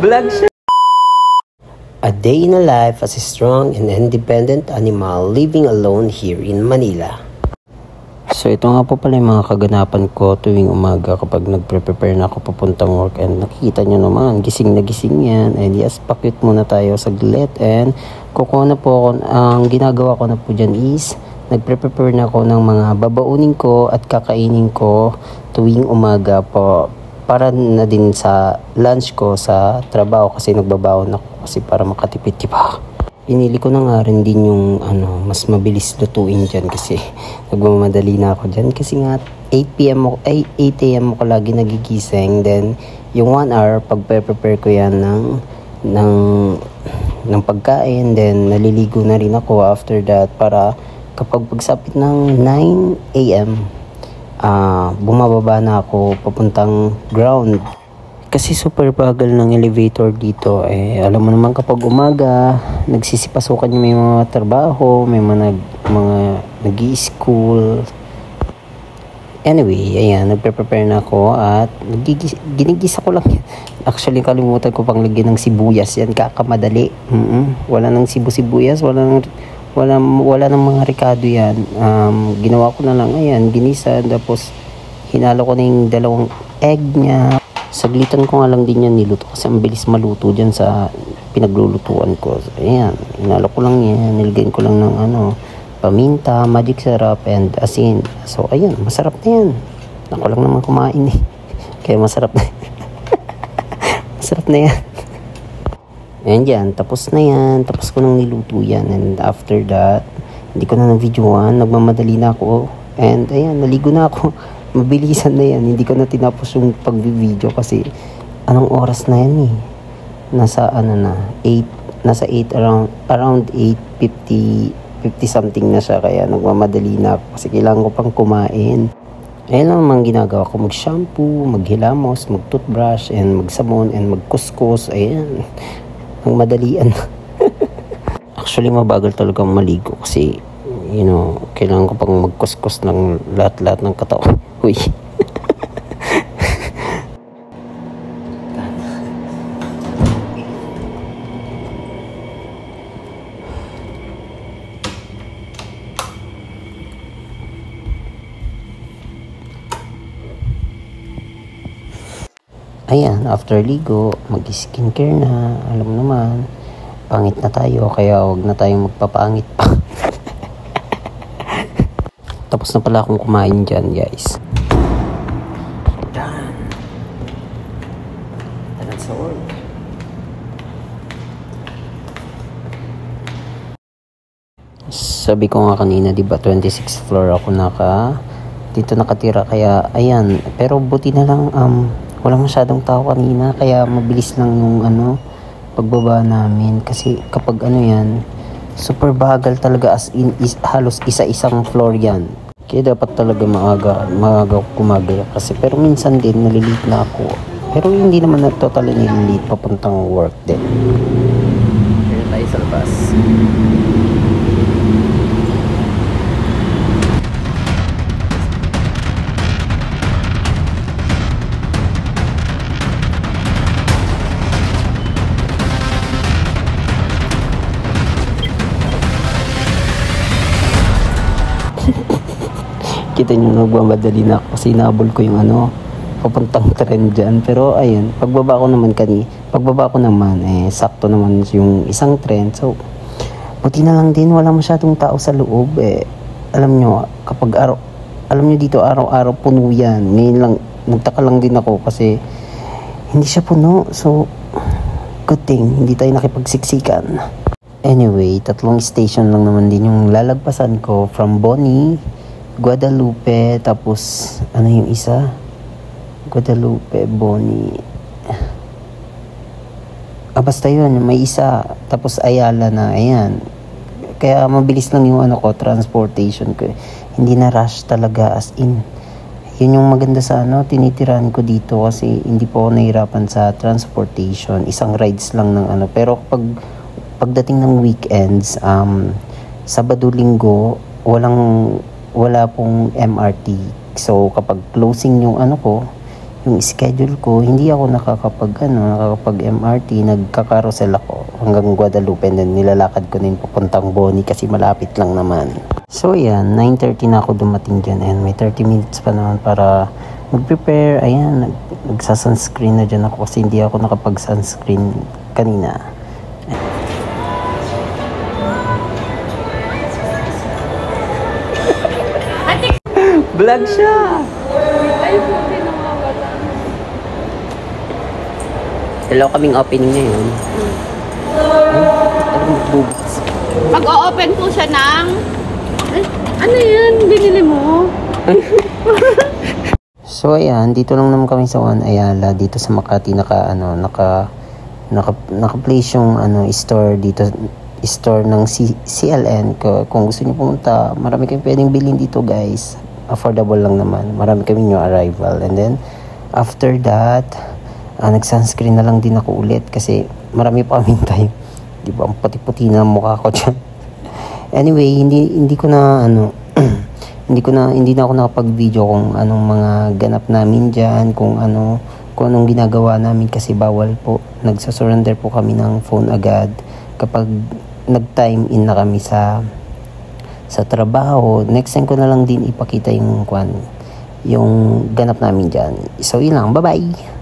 Vlog siya. A day in a life as a strong and independent animal living alone here in Manila. So ito nga po pala yung mga kaganapan ko tuwing umaga kapag nagpre-prepare na ako papuntang work. And nakikita nyo naman, gising na gising yan. And yes, pakit muna tayo saglit. And kukuha na po ako, ang ginagawa ko na po dyan is nagpre-prepare na ako ng mga babaunin ko at kakainin ko tuwing umaga po. Para na din sa lunch ko sa trabaho kasi nagbabaon ako kasi para makatipid, diba? Pinili ko na nga rin din yung mas mabilis lutuin dyan kasi nagmamadali na ako dyan kasi nga 8 a.m. ako lagi nagigising. Then yung 1 hour pag-prepare ko yan ng pagkain, then naliligo na rin ako after that para kapag pagsapit ng 9 a.m. Bumababa na ako papuntang ground kasi super bagal ng elevator dito. Alam mo naman kapag umaga nagsisipasukan yung may mga trabaho, may mga nag-i-school. Anyway, ayan, nagpe-prepare na ako at ginigisa ko lang yan. Actually kalimutan ko pang lagyan ng sibuyas yan, kakamadali. Wala nang sibuyas, wala nang mga ricado yan. Ginawa ko na lang, ayan, ginisa, tapos hinalo ko na yung 2 egg niya. Saglitan ko nga lang din yan niluto kasi ang bilis maluto dyan sa pinaglulutuan ko. So, ayan, hinalo ko lang yan, nilagyan ko lang ng paminta, magic syrup, and asin. So ayan, masarap na yan. Ako lang naman kumain kaya masarap na masarap na yan. And yan, tapos na yan. Tapos ko nang niluto yan. And after that, hindi ko na na-videoan. Nagmamadali na ako. And ayan, naligo na ako. Mabilisan na yan. Hindi ko na tinapos yung pag-video kasi anong oras na yan Nasa 8. Nasa 8 around 8:50 something na siya. Kaya nagmamadali na ako kasi kailangan ko pang kumain. Ayan lang naman ginagawa ko. Mag-shampoo, maghilamos, mag-toothbrush, and magsabon, and magkuskus. Ayan. Ang madalian. Actually mabagal talaga maligo kasi kailangan ko pang magkuskus ng lahat-lahat ng katawan. Uy. Ayan, after ligo, mag-skincare na. Alam mo naman, pangit na tayo, kaya huwag na tayong magpapangit pa. Tapos na pala akong kumain dyan, guys. Done. That's sa work. Sabi ko nga kanina, diba, 26th floor ako dito nakatira, kaya ayan. Pero buti na lang, wala masyadong tao kanina, kaya mabilis lang yung pagbaba namin. Kasi kapag yan, super bagal talaga, as in halos isa-isang floor yan. Kaya dapat talaga maaga kumagaya kasi. Pero minsan din nalilate na ako. Pero hindi naman na totally nililate papuntang work din. Kaya tayo sa labas. Kita nyo, nagmamadali na ako kasi nabol ko yung papuntang tren dyan. Pero ayun, pagbaba ko naman sakto naman yung isang tren. So buti na lang din wala masyadong tao sa loob. Alam nyo, alam nyo dito araw-araw puno yan. Ngayon lang, nagtaka lang din ako kasi hindi siya puno. So good thing hindi tayo nakipagsiksikan. Anyway, 3 station lang naman din yung lalagpasan ko from Boni, Guadalupe, tapos yung isa? Guadalupe, Boni. Basta yun, may isa. Tapos Ayala na, ayan. Kaya mabilis lang yung transportation ko. Hindi na rush talaga, as in. Yun yung maganda sa tinitirahan ko dito kasi hindi po ako nahirapan sa transportation. Isang rides lang ng Pero pagdating ng weekends, Sabado, Linggo, wala pong MRT. So kapag closing yung yung schedule ko, hindi ako nakakapag MRT, nagka-carousel ako hanggang Guadalupe, and then nilalakad ko din papuntang Boni kasi malapit lang naman. So yan, 9:30 na ako dumating dyan, and may 30 minutes pa naman para mag-prepare. Ayan, nagsa-sunscreen na dyan ako kasi hindi ako nakapag-sunscreen kanina. Vlog siya! Hello, kaming opening ngayon. Mag-o-open po siya ng... Ay, ano yan? Binili mo? So ayan, dito lang naman kami sa One Ayala, dito sa Makati, naka-place yung store dito, store ng CLN. Kung gusto niyo pumunta, marami kayong pwedeng bilhin dito, guys. Affordable lang naman. Marami kami new arrival. And then after that, nag-sunscreen na lang din ako ulit kasi marami pa kaming time. Di ba? Ang puti-puti na mukha ko dyan. Anyway, hindi na ako nakapag-video kung anong mga ganap namin dyan, kung anong ginagawa namin kasi bawal po. Nagsasurrender po kami ng phone agad kapag nag-time in na kami sa trabaho. Next time ko na lang din ipakita yung ganap namin dyan. So, yun lang. Bye-bye!